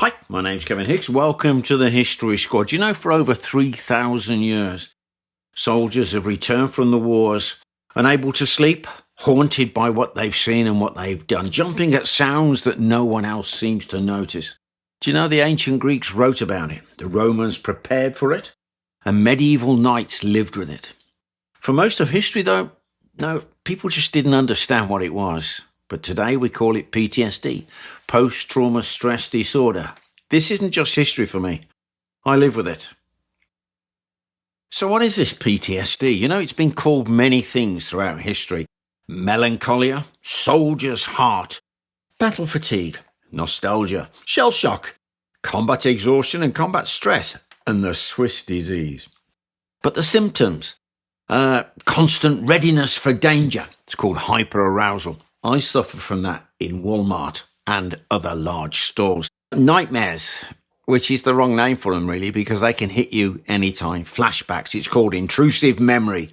Hi, my name's Kevin Hicks. Welcome to the History Squad. You know, for over 3,000 years, soldiers have returned from the wars, unable to sleep, haunted by what they've seen and what they've done, jumping at sounds that no one else seems to notice. Do you know the ancient Greeks wrote about it? The Romans prepared for it, and medieval knights lived with it. For most of history, though, no, people just didn't understand what it was. But today we call it PTSD, post-trauma stress disorder. This isn't just history for me. I live with it. So what is this PTSD? You know, it's been called many things throughout history. Melancholia, soldier's heart, battle fatigue, nostalgia, shell shock, combat exhaustion and combat stress, and the Swiss disease. But the symptoms, constant readiness for danger. It's called hyperarousal. I suffer from that in Walmart and other large stores. Nightmares, which is the wrong name for them really, because they can hit you anytime. Flashbacks, it's called intrusive memory.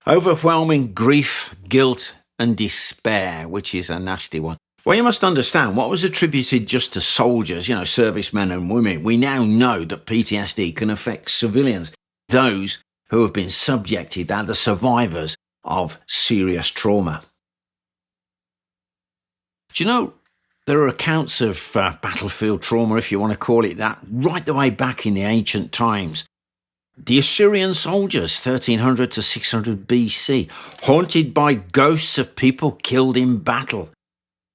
Overwhelming grief, guilt and despair, which is a nasty one. Well, you must understand what was attributed just to soldiers, servicemen and women. We now know that PTSD can affect civilians, those who have been subjected, are the survivors of serious trauma. Do you know, there are accounts of battlefield trauma, if you want to call it that, right the way back in the ancient times. The Assyrian soldiers, 1300 to 600 BC, haunted by ghosts of people killed in battle.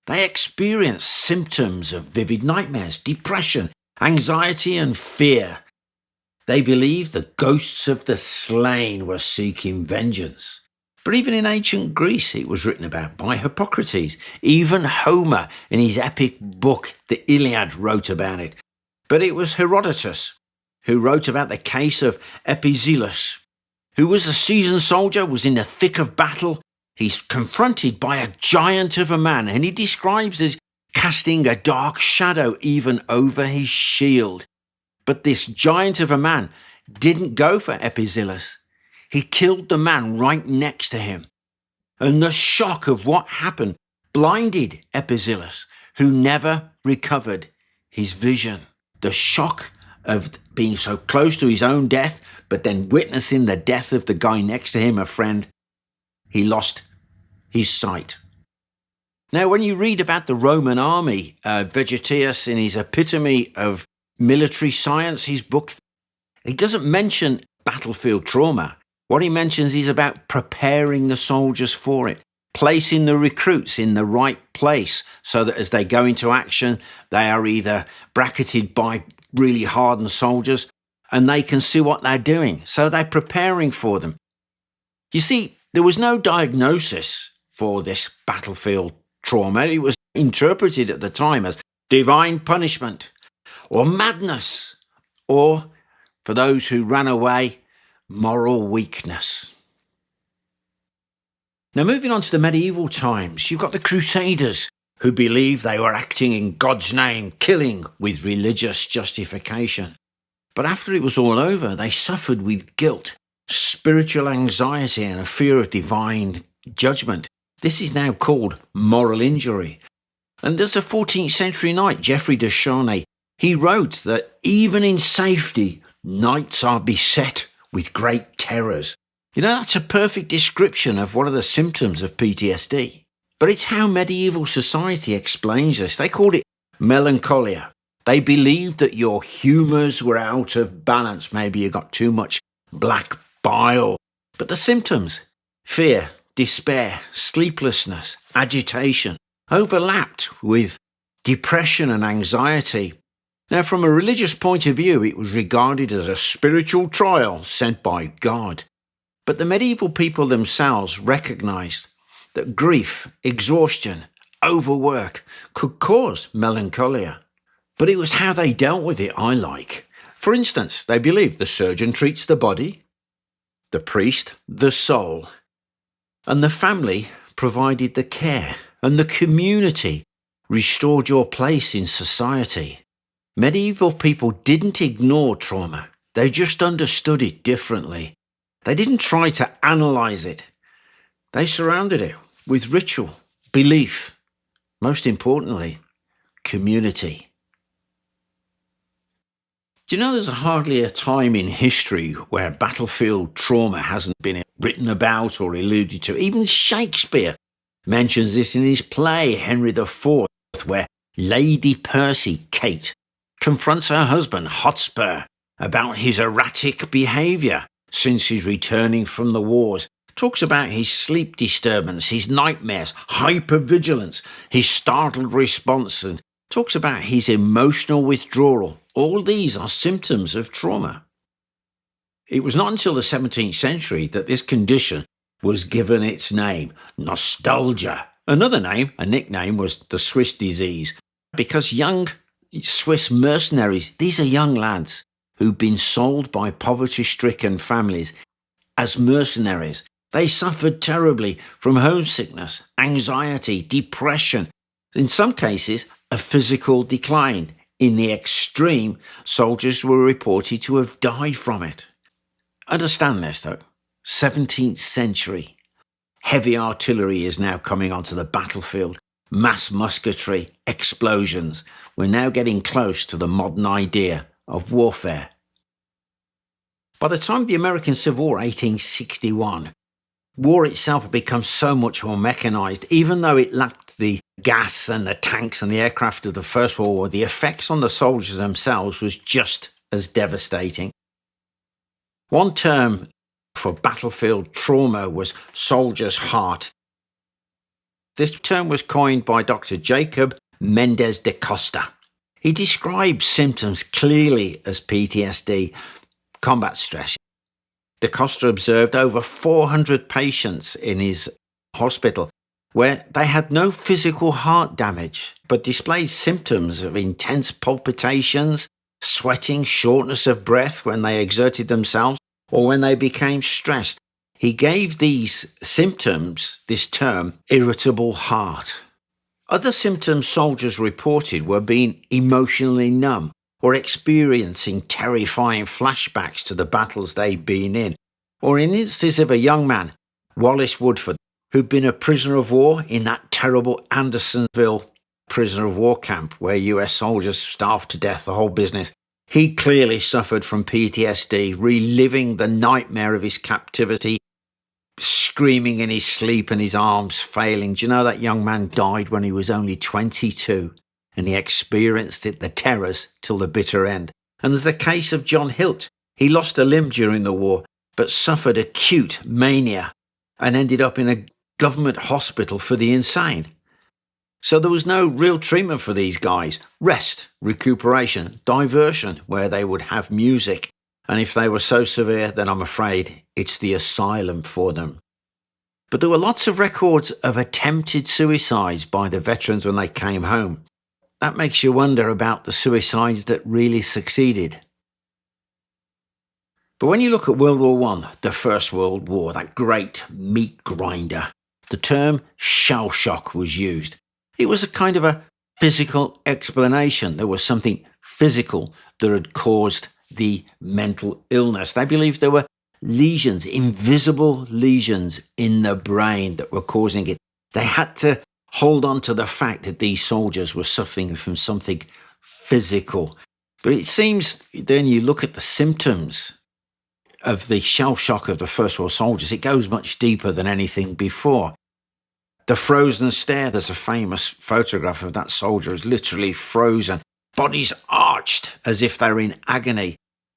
They experienced symptoms of vivid nightmares, depression, anxiety and fear. They believed the ghosts of the slain were seeking vengeance. But even in ancient Greece, it was written about by Hippocrates. Even Homer, in his epic book, the Iliad, wrote about it. But it was Herodotus who wrote about the case of Epizelus, who was a seasoned soldier, was in the thick of battle. He's confronted by a giant of a man, and he describes it as casting a dark shadow even over his shield. But this giant of a man didn't go for Epizelus. He killed the man right next to him. And the shock of what happened blinded Epizelus, who never recovered his vision. The shock of being so close to his own death, but then witnessing the death of the guy next to him, a friend, he lost his sight. Now, when you read about the Roman army, Vegetius, in his Epitome of Military Science, his book, he doesn't mention battlefield trauma. What he mentions is about preparing the soldiers for it, placing the recruits in the right place so that as they go into action, they are either bracketed by really hardened soldiers and they can see what they're doing. So they're preparing for them. You see, there was no diagnosis for this battlefield trauma. It was interpreted at the time as divine punishment or madness, or for those who ran away, moral weakness. Now, moving on to the medieval times, you've got the Crusaders who believed they were acting in God's name, killing with religious justification. But after it was all over, they suffered with guilt, spiritual anxiety and a fear of divine judgment. This is now called moral injury. And there's a 14th century knight, Geoffrey de Charny. He wrote that even in safety, knights are beset with great terrors. You know, that's a perfect description of one of the symptoms of PTSD. But it's how medieval society explains this. They called it melancholia. They believed that your humours were out of balance. Maybe you got too much black bile. But the symptoms, fear, despair, sleeplessness, agitation, overlapped with depression and anxiety. Now, from a religious point of view, it was regarded as a spiritual trial sent by God. But the medieval people themselves recognized that grief, exhaustion, overwork could cause melancholia. But it was how they dealt with it I like. For instance, they believed the surgeon treats the body, the priest the soul, and the family provided the care, and the community restored your place in society. Medieval people didn't ignore trauma. They just understood it differently. They didn't try to analyze it. They surrounded it with ritual, belief, most importantly, community. Do you know there's hardly a time in history where battlefield trauma hasn't been written about or alluded to? Even Shakespeare mentions this in his play, Henry IV, where Lady Percy, Kate, confronts her husband, Hotspur, about his erratic behaviour since he's returning from the wars. Talks about his sleep disturbance, his nightmares, hypervigilance, his startled response, and talks about his emotional withdrawal. All these are symptoms of trauma. It was not until the 17th century that this condition was given its name, nostalgia. Another name, a nickname, was the Swiss disease, because young Swiss mercenaries, these are young lads who've been sold by poverty-stricken families as mercenaries. They suffered terribly from homesickness, anxiety, depression, in some cases, a physical decline. In the extreme, soldiers were reported to have died from it. Understand this, though. 17th century. Heavy artillery is now coming onto the battlefield. Mass musketry, explosions. We're now getting close to the modern idea of warfare. By the time of the American Civil War, 1861, war itself had become so much more mechanized. Even though it lacked the gas and the tanks and the aircraft of the First World War, the effects on the soldiers themselves was just as devastating. One term for battlefield trauma was soldier's heart. This term was coined by Dr. Jacob Mendez da Costa. He described symptoms clearly as PTSD, combat stress. Da Costa observed over 400 patients in his hospital where they had no physical heart damage, but displayed symptoms of intense palpitations, sweating, shortness of breath when they exerted themselves, or when they became stressed. He gave these symptoms this term, irritable heart. Other symptoms soldiers reported were being emotionally numb or experiencing terrifying flashbacks to the battles they'd been in, or in instances of a young man, Wallace Woodford, who'd been a prisoner of war in that terrible Andersonville prisoner of war camp where US soldiers starved to death, the whole business. He clearly suffered from PTSD, reliving the nightmare of his captivity, screaming in his sleep and his arms failing. Do you know that young man died when he was only 22 and he experienced the terrors till the bitter end? And there's the case of John Hilt. He lost a limb during the war but suffered acute mania and ended up in a government hospital for the insane. So there was no real treatment for these guys. Rest, recuperation, diversion, where they would have music. And if they were so severe, then I'm afraid it's the asylum for them. But there were lots of records of attempted suicides by the veterans when they came home. That makes you wonder about the suicides that really succeeded. But when you look at World War I, the First World War, that great meat grinder, the term shell shock was used. It was a kind of a physical explanation. There was something physical that had caused the mental illness. They believed there were lesions, invisible lesions in the brain that were causing it. They had to hold on to the fact that these soldiers were suffering from something physical. But it seems then you look at the symptoms of the shell shock of the First World soldiers, it goes much deeper than anything before. The frozen stare, there's a famous photograph of that soldier is literally frozen, bodies arched as if they're in agony,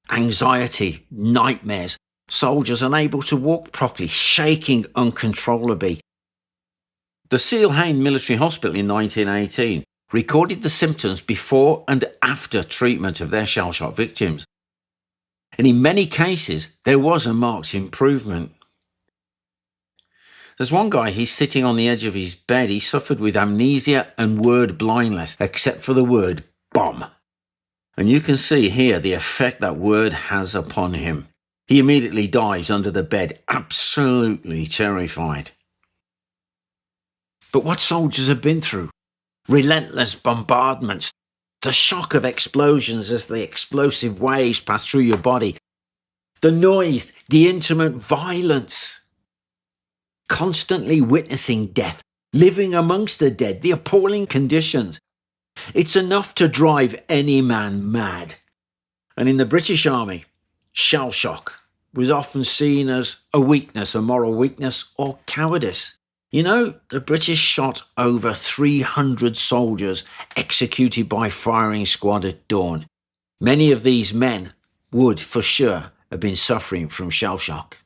anxiety, nightmares, soldiers unable to walk properly, shaking uncontrollably. The Seal Hain Military Hospital in 1918 recorded the symptoms before and after treatment of their shell shock victims. And in many cases, there was a marked improvement. There's one guy, he's sitting on the edge of his bed. He suffered with amnesia and word blindness, except for the word bomb. And you can see here the effect that word has upon him. He immediately dives under the bed, absolutely terrified. But what soldiers have been through? Relentless bombardments, the shock of explosions as the explosive waves pass through your body, the noise, the intimate violence, constantly witnessing death, living amongst the dead, the appalling conditions. It's enough to drive any man mad. And in the British Army, shell shock was often seen as a weakness, a moral weakness, or cowardice. You know, the British shot over 300 soldiers executed by firing squad at dawn. Many of these men would, for sure, have been suffering from shell shock.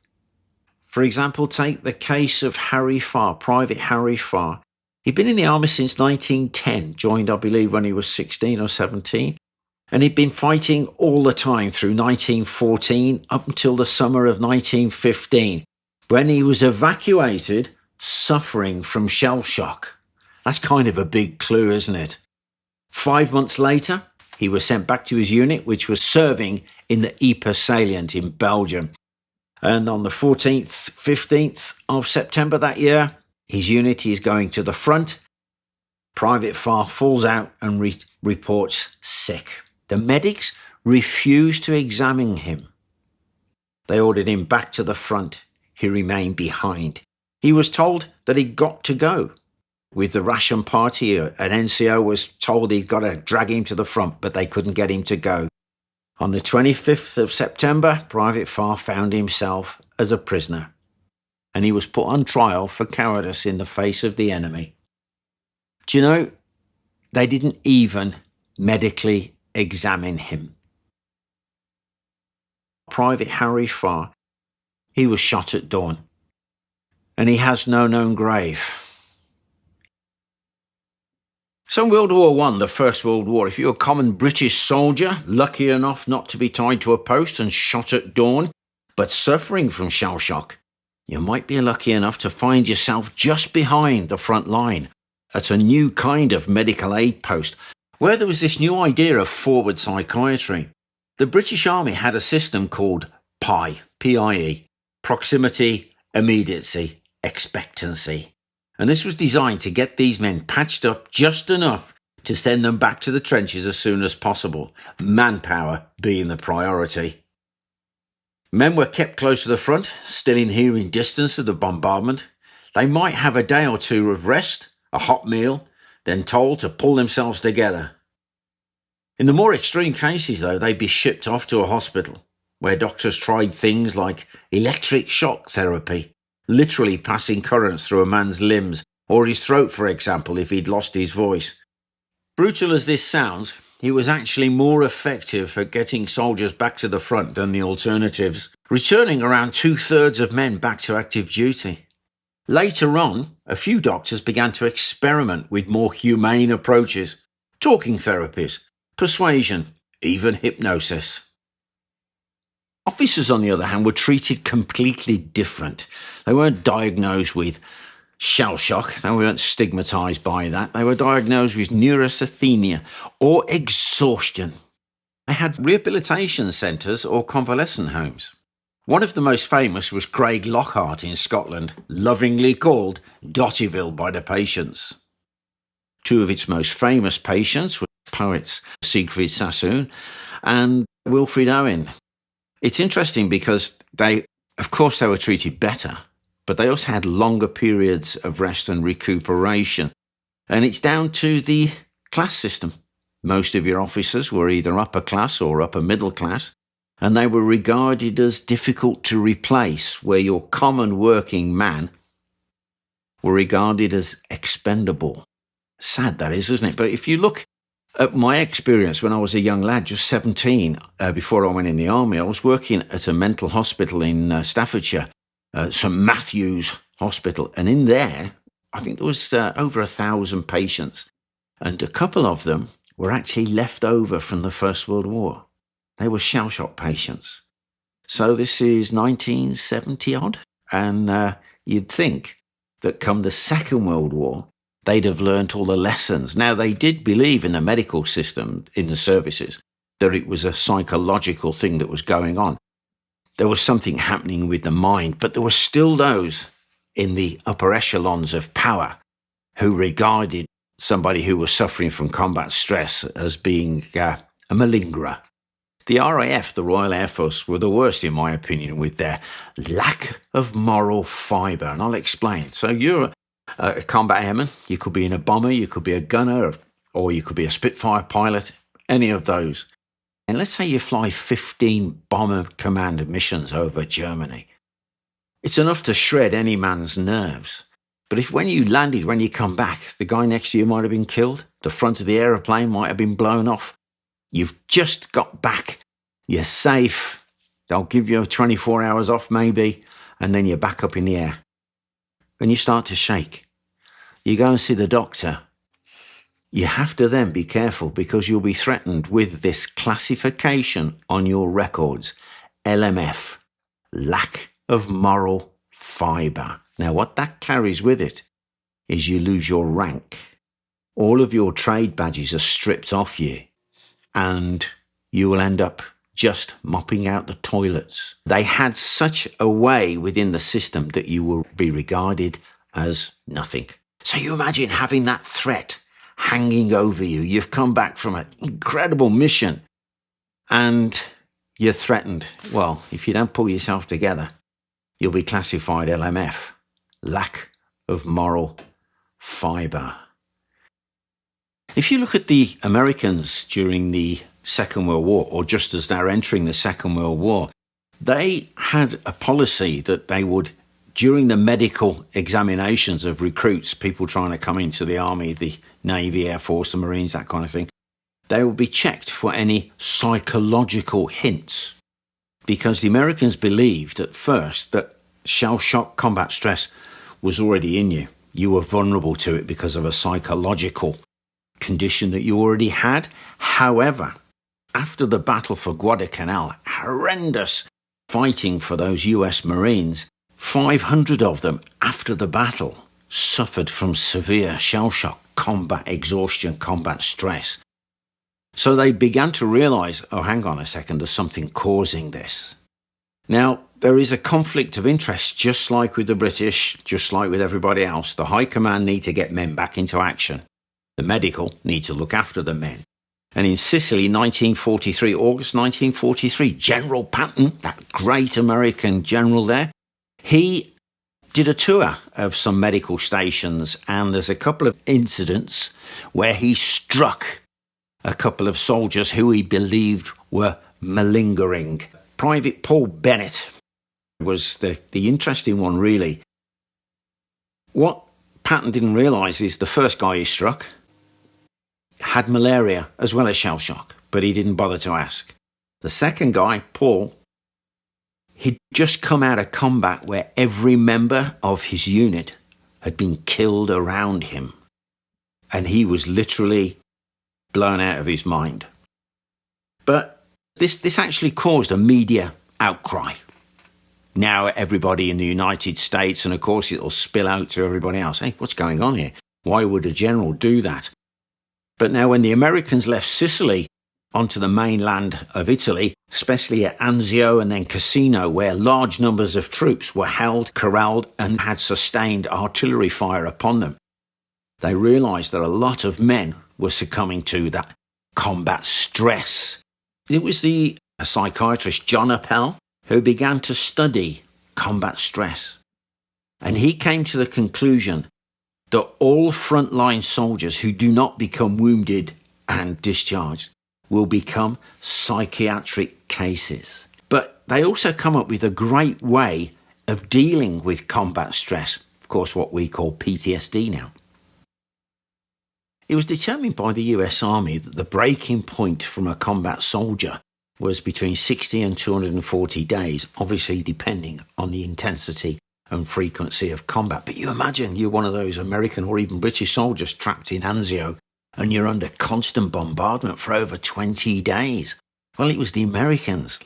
For example, take the case of Harry Farr, Private Harry Farr. He'd been in the army since 1910, joined, I believe, when he was 16 or 17. And he'd been fighting all the time through 1914 up until the summer of 1915, when he was evacuated, suffering from shell shock. That's kind of a big clue, isn't it? 5 months later, he was sent back to his unit, which was serving in the Ypres salient in Belgium. And on the 14th, 15th of September that year, his unit is going to the front. Private Farr falls out and reports sick. The medics refused to examine him. They ordered him back to the front. He remained behind. He was told that he'd got to go. With the ration party, an NCO was told he'd got to drag him to the front, but they couldn't get him to go. On the 25th of September, Private Farr found himself as a prisoner, and he was put on trial for cowardice in the face of the enemy. Do you know, they didn't even medically examine him. Private Harry Farr, he was shot at dawn, and he has no known grave. So in World War I, the First World War, if you're a common British soldier, lucky enough not to be tied to a post and shot at dawn, but suffering from shell shock, you might be lucky enough to find yourself just behind the front line at a new kind of medical aid post, where there was this new idea of forward psychiatry. The British Army had a system called PIE, P-I-E, proximity, immediacy, expectancy. And this was designed to get these men patched up just enough to send them back to the trenches as soon as possible, manpower being the priority. Men were kept close to the front, still in hearing distance of the bombardment. They might have a day or two of rest, a hot meal, then told to pull themselves together. In the more extreme cases, though, they'd be shipped off to a hospital, where doctors tried things like electric shock therapy, literally passing currents through a man's limbs, or his throat, for example, if he'd lost his voice. Brutal as this sounds, he was actually more effective at getting soldiers back to the front than the alternatives, returning around 2/3 of men back to active duty. Later on, a few doctors began to experiment with more humane approaches, talking therapies, persuasion, even hypnosis. Officers, on the other hand, were treated completely different. They weren't diagnosed with shell shock. They weren't stigmatized by that. They were diagnosed with neurasthenia or exhaustion. They had rehabilitation centres or convalescent homes. One of the most famous was Craig Lockhart in Scotland, lovingly called Dottyville by the patients. Two of its most famous patients were poets Siegfried Sassoon and Wilfred Owen. It's interesting because they were treated better, but they also had longer periods of rest and recuperation. And it's down to the class system. Most of your officers were either upper class or upper middle class, and they were regarded as difficult to replace, where your common working man were regarded as expendable. Sad that is, isn't it? But if you look at my experience when I was a young lad, just 17, before I went in the army, I was working at a mental hospital in Staffordshire, St Matthew's Hospital. And in there, I think there was over 1,000 patients. And a couple of them were actually left over from the First World War. They were shell shock patients. So this is 1970 odd. And you'd think that come the Second World War, they'd have learnt all the lessons. Now, they did believe in the medical system, in the services, that it was a psychological thing that was going on. There was something happening with the mind, but there were still those in the upper echelons of power who regarded somebody who was suffering from combat stress as being a malingerer. The RAF, the Royal Air Force, were the worst, in my opinion, with their lack of moral fibre. And I'll explain. So you're a combat airman. You could be in a bomber, you could be a gunner, or you could be a Spitfire pilot, any of those. And let's say you fly 15 bomber command missions over Germany. It's enough to shred any man's nerves. But if when you landed, when you come back, the guy next to you might have been killed, the front of the aeroplane might have been blown off, you've just got back, you're safe, they'll give you 24 hours off maybe, and then you're back up in the air. And you start to shake. You go and see the doctor. You have to then be careful because you'll be threatened with this classification on your records, LMF, lack of moral fibre. Now, what that carries with it is you lose your rank. All of your trade badges are stripped off you, and you will end up just mopping out the toilets. They had such a way within the system that you will be regarded as nothing. So you imagine having that threat hanging over you. You've come back from an incredible mission and you're threatened. Well, if you don't pull yourself together, you'll be classified LMF, lack of moral fibre. If you look at the Americans during the Second World War, or just as they're entering the Second World War, they had a policy that they would, during the medical examinations of recruits, people trying to come into the Army, the Navy, Air Force, the Marines, that kind of thing, they would be checked for any psychological hints. Because the Americans believed at first that shell shock combat stress was already in you. You were vulnerable to it because of a psychological condition that you already had. However, after the battle for Guadalcanal, horrendous fighting for those US Marines, 500 of them after the battle suffered from severe shell shock, combat exhaustion, combat stress. So they began to realize, oh, hang on a second, there's something causing this. Now, there is a conflict of interest, just like with the British, just like with everybody else. The high command need to get men back into action. The medical need to look after the men. And in Sicily, 1943, August 1943, General Patton, that great American general there, he did a tour of some medical stations, and there's a couple of incidents where he struck a couple of soldiers who he believed were malingering. Private Paul Bennett was the interesting one, really. What Patton didn't realise is the first guy he struck had malaria as well as shell shock, but he didn't bother to ask. The second guy, Paul, he'd just come out of combat where every member of his unit had been killed around him, and he was literally blown out of his mind. But this actually caused a media outcry. Now everybody in the United States, and of course it'll spill out to everybody else, hey, what's going on here? Why would a general do that? But now when the Americans left Sicily onto the mainland of Italy, especially at Anzio and then Cassino, where large numbers of troops were held, corralled, and had sustained artillery fire upon them, they realised that a lot of men were succumbing to that combat stress. It was the psychiatrist John Appel who began to study combat stress. And he came to the conclusion that all frontline soldiers who do not become wounded and discharged will become psychiatric cases. But they also come up with a great way of dealing with combat stress, of course, what we call PTSD now. It was determined by the US Army that the breaking point from a combat soldier was between 60 and 240 days, obviously depending on the intensity and frequency of combat. But you imagine you're one of those American or even British soldiers trapped in Anzio and you're under constant bombardment for over 20 days. Well, it was the Americans,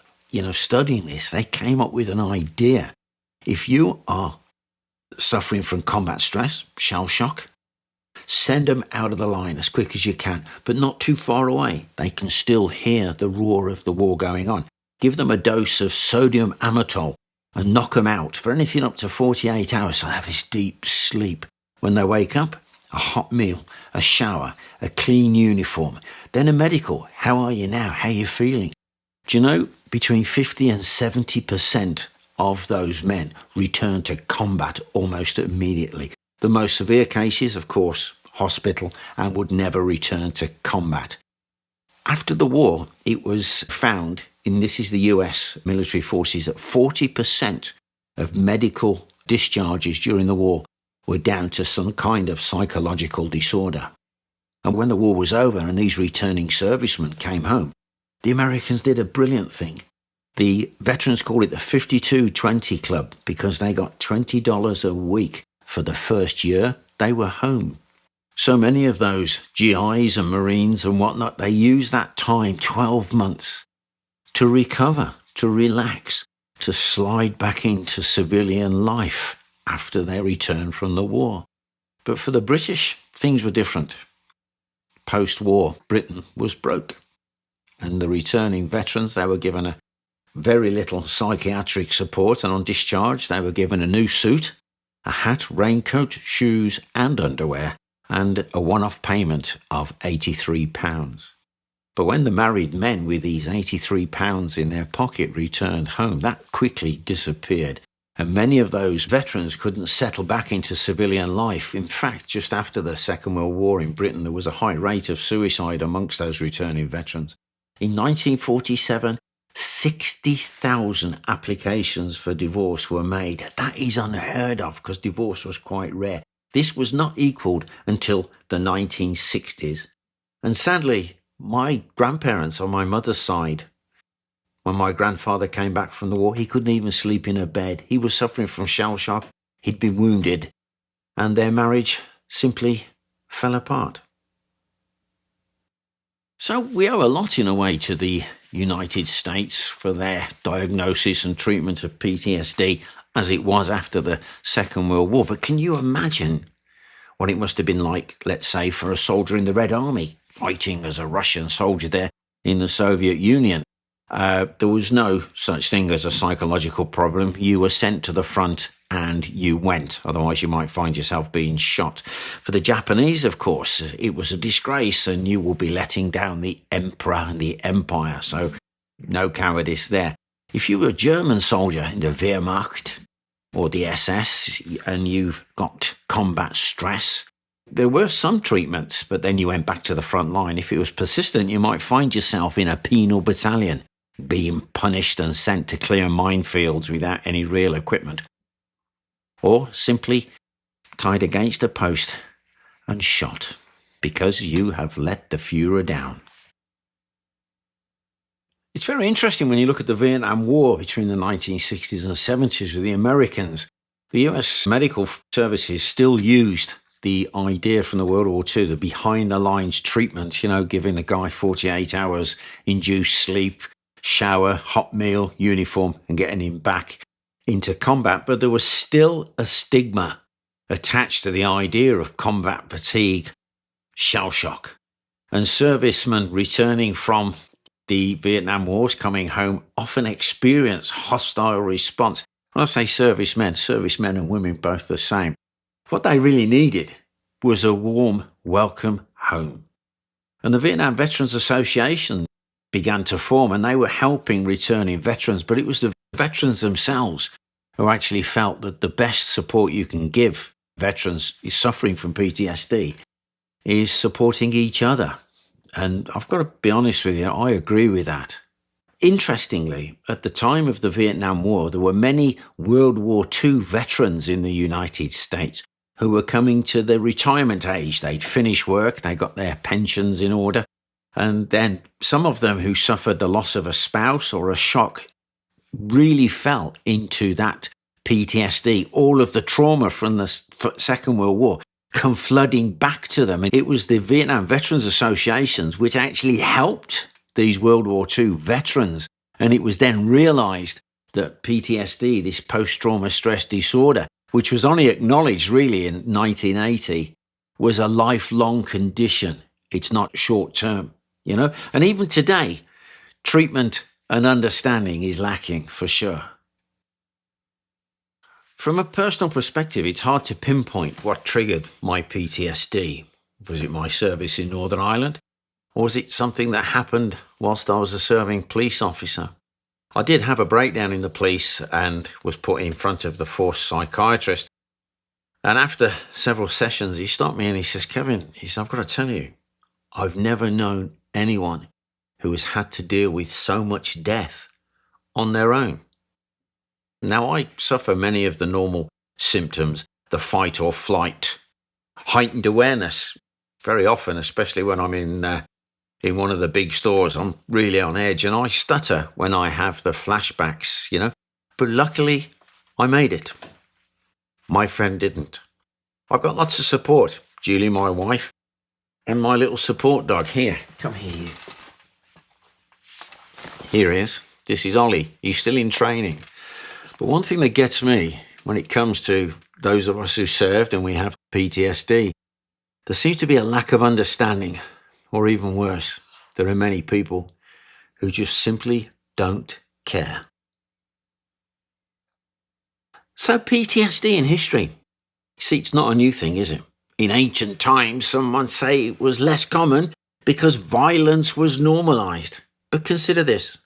studying this, they came up with an idea. If you are suffering from combat stress, shell shock, send them out of the line as quick as you can, but not too far away. They can still hear the roar of the war going on. Give them a dose of sodium amytal and knock them out for anything up to 48 hours. So they have this deep sleep. When they wake up, a hot meal, a shower, a clean uniform, then a medical. How are you now? How are you feeling? Do you know, between 50 and 70% of those men return to combat almost immediately. The most severe cases, of course, hospital, and would never return to combat. After the war, it was found, this is the US military forces, that 40% of medical discharges during the war were down to some kind of psychological disorder. And when the war was over and these returning servicemen came home, the Americans did a brilliant thing. The veterans call it the 52-20 Club because they got $20 a week for the first year they were home. So many of those GIs and Marines and whatnot, they use that time, 12 months, to recover, to relax, to slide back into civilian life after their return from the war. But for the British, things were different. Post-war, Britain was broke. And the returning veterans, they were given a very little psychiatric support, and on discharge, they were given a new suit, a hat, raincoat, shoes, and underwear, and a one-off payment of £83. But when the married men with these £83 in their pocket returned home, that quickly disappeared. And many of those veterans couldn't settle back into civilian life. In fact, just after the Second World War in Britain, there was a high rate of suicide amongst those returning veterans. In 1947, 60,000 applications for divorce were made. That is unheard of because divorce was quite rare. This was not equalled until the 1960s. And sadly, my grandparents on my mother's side, when my grandfather came back from the war, he couldn't even sleep in a bed. He was suffering from shell shock. He'd been wounded. And their marriage simply fell apart. So we owe a lot in a way to the United States for their diagnosis and treatment of PTSD as it was after the Second World War. But can you imagine what it must have been like, let's say, for a soldier in the Red Army fighting as a Russian soldier there in the Soviet Union? There was no such thing as a psychological problem. You were sent to the front and you went. Otherwise, you might find yourself being shot. For the Japanese, of course, it was a disgrace and you will be letting down the emperor and the empire. So no cowardice there. If you were a German soldier in the Wehrmacht or the SS and you've got combat stress, there were some treatments, but then you went back to the front line. If it was persistent, you might find yourself in a penal battalion, being punished and sent to clear minefields without any real equipment. Or simply tied against a post and shot because you have let the Führer down. It's very interesting when you look at the Vietnam War between the 1960s and 70s with the Americans. The US medical services still used the idea from the World War II, the behind-the-lines treatment, giving a guy 48 hours induced sleep, shower, hot meal, uniform, and getting him back into combat. But there was still a stigma attached to the idea of combat fatigue, shell shock. And servicemen returning from the Vietnam Wars coming home often experience hostile response. When I say servicemen and women both the same. What they really needed was a warm welcome home. And the Vietnam Veterans Association began to form, and they were helping returning veterans, but it was the veterans themselves who actually felt that the best support you can give veterans suffering from PTSD is supporting each other. And I've got to be honest with you, I agree with that. Interestingly, at the time of the Vietnam War, there were many World War II veterans in the United States who were coming to the retirement age. They'd finished work, they got their pensions in order, and then some of them who suffered the loss of a spouse or a shock really fell into that PTSD. All of the trauma from the Second World War come flooding back to them. And it was the Vietnam Veterans Associations which actually helped these World War II veterans. And it was then realized that PTSD, this post-trauma stress disorder, which was only acknowledged really in 1980, was a lifelong condition. It's not short-term, And even today, treatment and understanding is lacking for sure. From a personal perspective, it's hard to pinpoint what triggered my PTSD. Was it my service in Northern Ireland? Or was it something that happened whilst I was a serving police officer? I did have a breakdown in the police and was put in front of the force psychiatrist. And after several sessions, he stopped me and he says, Kevin, I've got to tell you, I've never known anyone who has had to deal with so much death on their own. Now, I suffer many of the normal symptoms, the fight or flight, heightened awareness. Very often, especially when I'm in one of the big stores, I'm really on edge and I stutter when I have the flashbacks, But luckily, I made it. My friend didn't. I've got lots of support. Julie, my wife, and my little support dog. Here, come here, you. Here he is. This is Ollie. He's still in training. But one thing that gets me when it comes to those of us who served and we have PTSD, there seems to be a lack of understanding, or even worse, there are many people who just simply don't care. So PTSD in history. See, it's not a new thing, is it? In ancient times, some might say it was less common because violence was normalized. But consider this.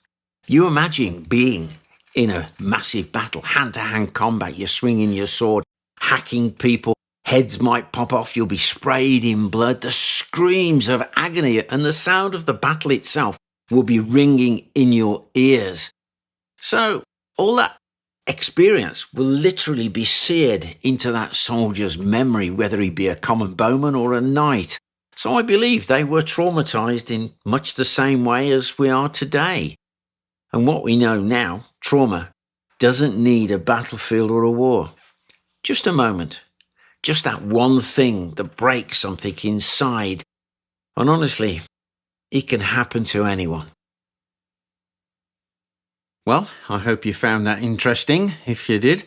You imagine being in a massive battle, hand-to-hand combat, you're swinging your sword, hacking people, heads might pop off, you'll be sprayed in blood, the screams of agony and the sound of the battle itself will be ringing in your ears. So all that experience will literally be seared into that soldier's memory, whether he be a common bowman or a knight. So I believe they were traumatized in much the same way as we are today. And what we know now, trauma doesn't need a battlefield or a war. Just a moment. Just that one thing that breaks something inside. And honestly, it can happen to anyone. Well, I hope you found that interesting. If you did,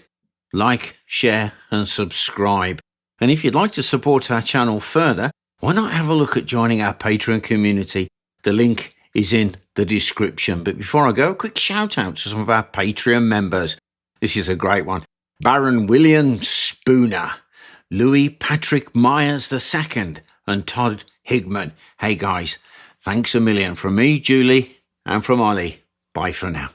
like, share and subscribe. And if you'd like to support our channel further, why not have a look at joining our Patreon community? The link is in the description. But before I go, a quick shout out to some of our Patreon members. This is a great one. Baron William Spooner, Louis Patrick Myers II, and Todd Higman. Hey guys, thanks a million from me, Julie, and from Ollie. Bye for now.